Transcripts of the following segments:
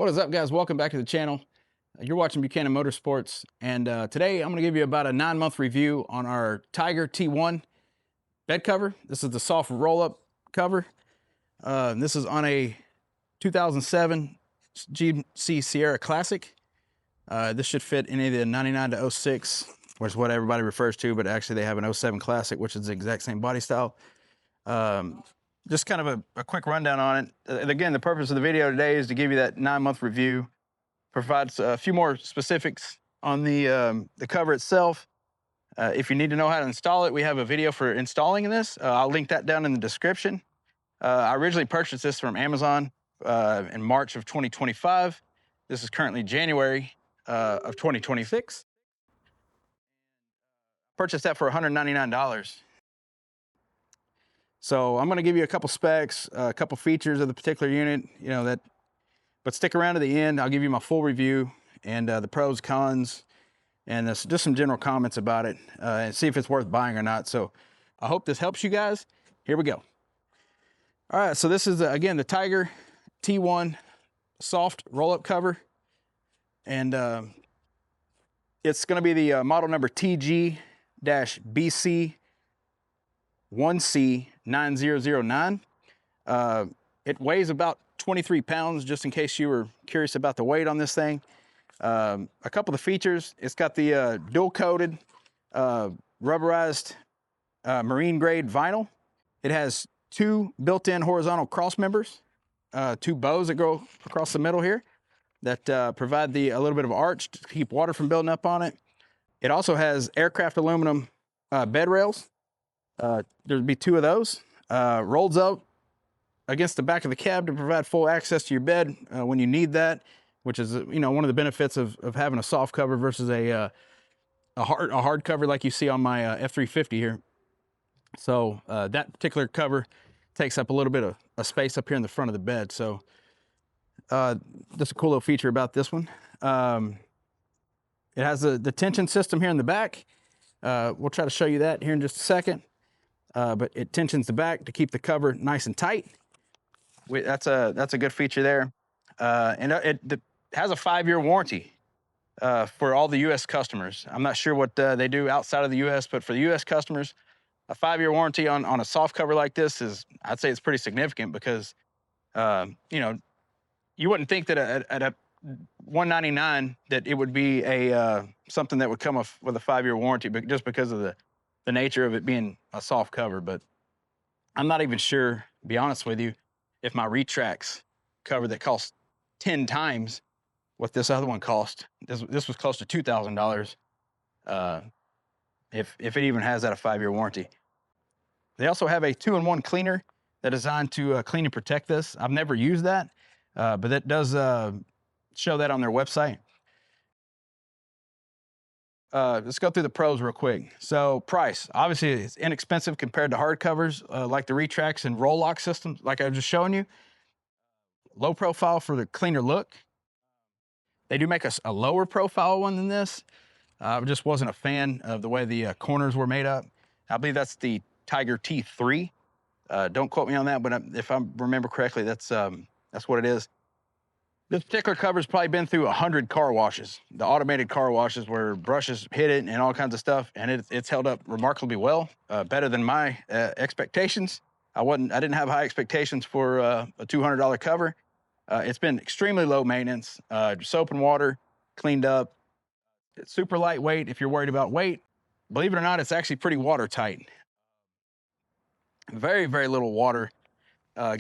What is up, guys? Welcome back to the channel. You're watching Buchanan Motorsports, and today I'm going to give you about a 9-month review on our Tyger T1 bed cover. This is the soft roll-up cover. This is on a 2007 GMC Sierra Classic. This should fit any of the 99 to 06, which is what everybody refers to, but actually they have an 07 Classic, which is the exact same body style. Just kind of a quick rundown on it. Again, the purpose of the video today is to give you that 9-month review, provides a few more specifics on the cover itself. If you need to know how to install it, we have a video for installing this. I'll link that down in the description. I originally purchased this from Amazon in March of 2025. This is currently January of 2026. Purchased that for $199. So I'm going to give you a couple specs, a couple features of the particular unit, but stick around to the end. I'll give you my full review and the pros, cons, and just some general comments about it and see if it's worth buying or not. So I hope this helps you guys. Here we go. All right, so this is, again, the Tyger T1 soft roll-up cover. And it's going to be the model number TG-BC1C9009. It weighs about 23 pounds, just in case you were curious about the weight on this thing. A couple of the features: it's got the dual-coated rubberized marine grade vinyl. It has 2 built-in horizontal cross members, 2 bows that go across the middle here that provide a little bit of arch to keep water from building up on it. It also has aircraft aluminum bed rails. There'd be 2 of those. Rolls up against the back of the cab to provide full access to your bed when you need that, which is one of the benefits of having a soft cover versus a hard cover like you see on my F350 here. So that particular cover takes up a little bit of a space up here in the front of the bed. So just a cool little feature about this one. It has the tension system here in the back. We'll try to show you that here in just a second. But it tensions the back to keep the cover nice and tight. That's a good feature there. And it has a 5-year warranty for all the U.S. customers. I'm not sure what they do outside of the U.S., but for the U.S. customers, a 5-year warranty on a soft cover like this I'd say it's pretty significant, because you wouldn't think that at a $199 that it would be something that would come with a 5-year warranty, but just because of the nature of it being a soft cover. But I'm not even sure, to be honest with you, if my Retrax cover that cost 10 times what this other one cost, this was close to $2,000, if it even has that a 5-year warranty. They also have a 2-in-1 cleaner that's designed to clean and protect this. I've never used that, but that does show that on their website. Let's go through the pros real quick. So price, obviously it's inexpensive compared to hard covers like the Retrax and roll lock systems like I was just showing you. Low profile for the cleaner look. They do make a lower profile one than this. I just wasn't a fan of the way the corners were made up. I believe that's the Tyger T3. Don't quote me on that, but if I remember correctly, that's what it is. This particular cover's probably been through 100 car washes, the automated car washes where brushes hit it and all kinds of stuff, and it's held up remarkably well, better than my expectations. I didn't have high expectations for a $200 cover. It's been extremely low maintenance, soap and water, cleaned up. It's super lightweight if you're worried about weight. Believe it or not, it's actually pretty watertight. Very, very little water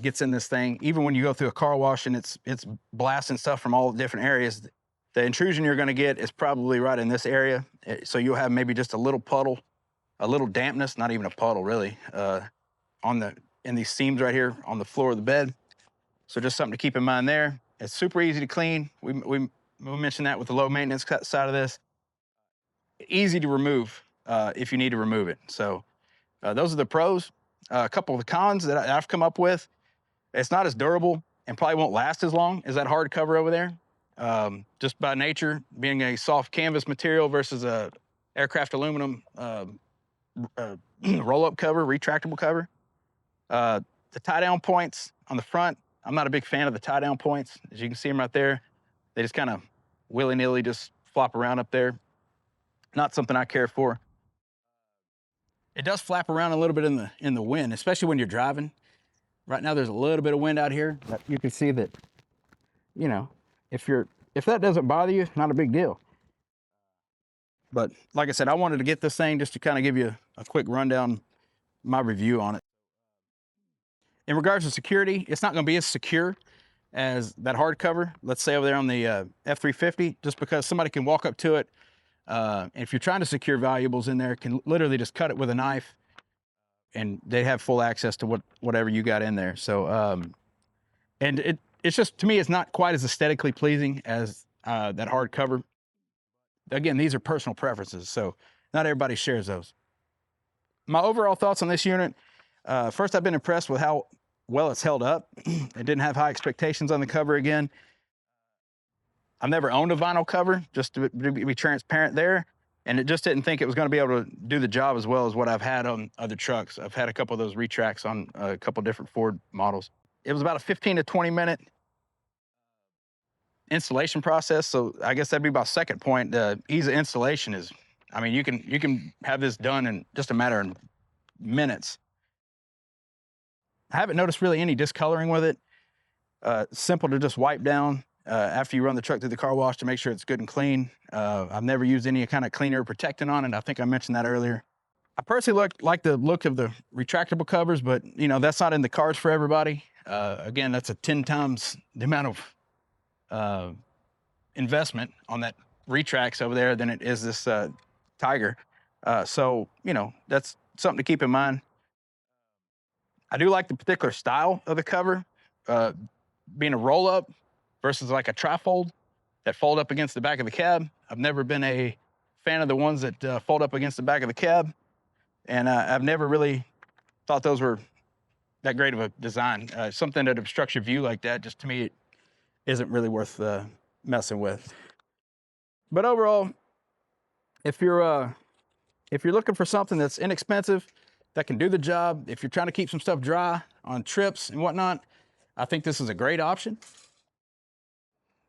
gets in this thing. Even when you go through a car wash and it's blasting stuff from all different areas, the intrusion you're going to get is probably right in this area. So you'll have maybe just a little puddle, a little dampness, not even a puddle really, in these seams right here on the floor of the bed. So just something to keep in mind there. It's super easy to clean. We mentioned that with the low maintenance side of this. Easy to remove if you need to remove it. So those are the pros. A couple of the cons that I've come up with: it's not as durable and probably won't last as long as that hard cover over there. Just by nature, being a soft canvas material versus a aircraft aluminum roll-up cover, retractable cover. The tie-down points on the front, I'm not a big fan of the tie-down points. As you can see them right there, They just kind of willy-nilly just flop around up there. Not something I care for. It does flap around a little bit in the wind, especially when you're driving. Right now there's a little bit of wind out here, but you can see that, you know, if that doesn't bother you, not a big deal. But like I said, I wanted to get this thing just to kind of give you a quick rundown, my review on it. In regards to security, it's not going to be as secure as that hardcover, let's say over there on the F350, just because somebody can walk up to it. If you're trying to secure valuables in there, can literally just cut it with a knife and they have full access to whatever you got in there. So, and it's just, to me, it's not quite as aesthetically pleasing as that hardcover. Again, these are personal preferences, so not everybody shares those. My overall thoughts on this unit, first, I've been impressed with how well it's held up. I didn't have high expectations on the cover again. I've never owned a vinyl cover, just to be transparent there, and it just didn't think it was going to be able to do the job as well as what I've had on other trucks. I've had a couple of those retracts on a couple different Ford models. It was about a 15 to 20 minute installation process, so I guess that'd be my second point. The ease of installation is, I mean, you can have this done in just a matter of minutes. I haven't noticed really any discoloring with it. Simple to just wipe down after you run the truck through the car wash to make sure it's good and clean. I've never used any kind of cleaner or protectant on it. I think I mentioned that earlier. I personally like the look of the retractable covers, but you know, that's not in the cards for everybody. Again, that's a 10 times the amount of investment on that retracts over there than it is this Tyger. So, you know, that's something to keep in mind. I do like the particular style of the cover, being a roll-up versus like a trifold that fold up against the back of the cab. I've never been a fan of the ones that fold up against the back of the cab, and I've never really thought those were that great of a design. Something that obstructs your view like that, just to me, it isn't really worth messing with. But overall, if you're looking for something that's inexpensive, that can do the job, if you're trying to keep some stuff dry on trips and whatnot, I think this is a great option.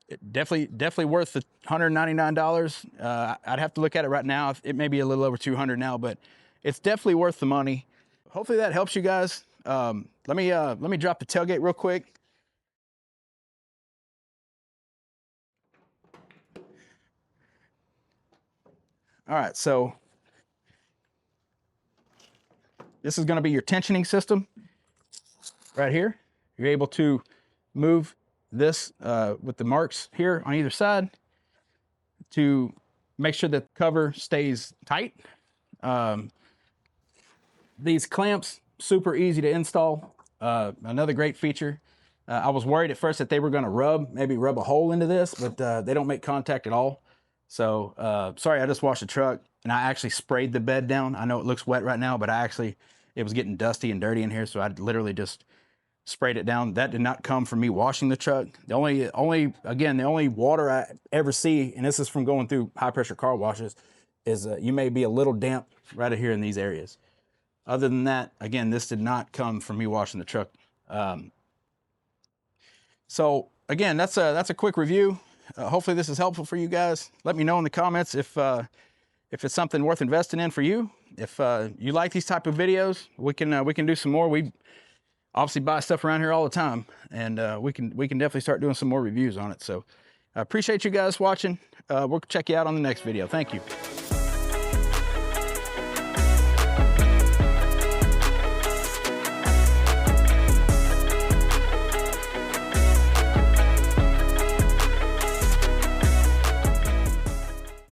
It definitely worth the $199. I'd have to look at it right now. It may be a little over $200 now, but it's definitely worth the money. Hopefully that helps you guys. Let me drop the tailgate real quick. All right, so this is going to be your tensioning system right here. You're able to move this with the marks here on either side to make sure that the cover stays tight. These clamps, super easy to install. Another great feature. I was worried at first that they were going to maybe rub a hole into this, but they don't make contact at all. So, sorry, I just washed the truck and I actually sprayed the bed down. I know it looks wet right now, but it was getting dusty and dirty in here, so I literally just sprayed it down. That did not come from me washing the truck. The only water I ever see, and this is from going through high pressure car washes, is you may be a little damp right here in these areas. Other than that, again, this did not come from me washing the truck. So again, that's a quick review. Hopefully this is helpful for you guys. Let me know in the comments if it's something worth investing in for you. If you like these type of videos, we can do some more. We obviously buy stuff around here all the time, and we can definitely start doing some more reviews on it. So I appreciate you guys watching. We'll check you out on the next video. Thank you.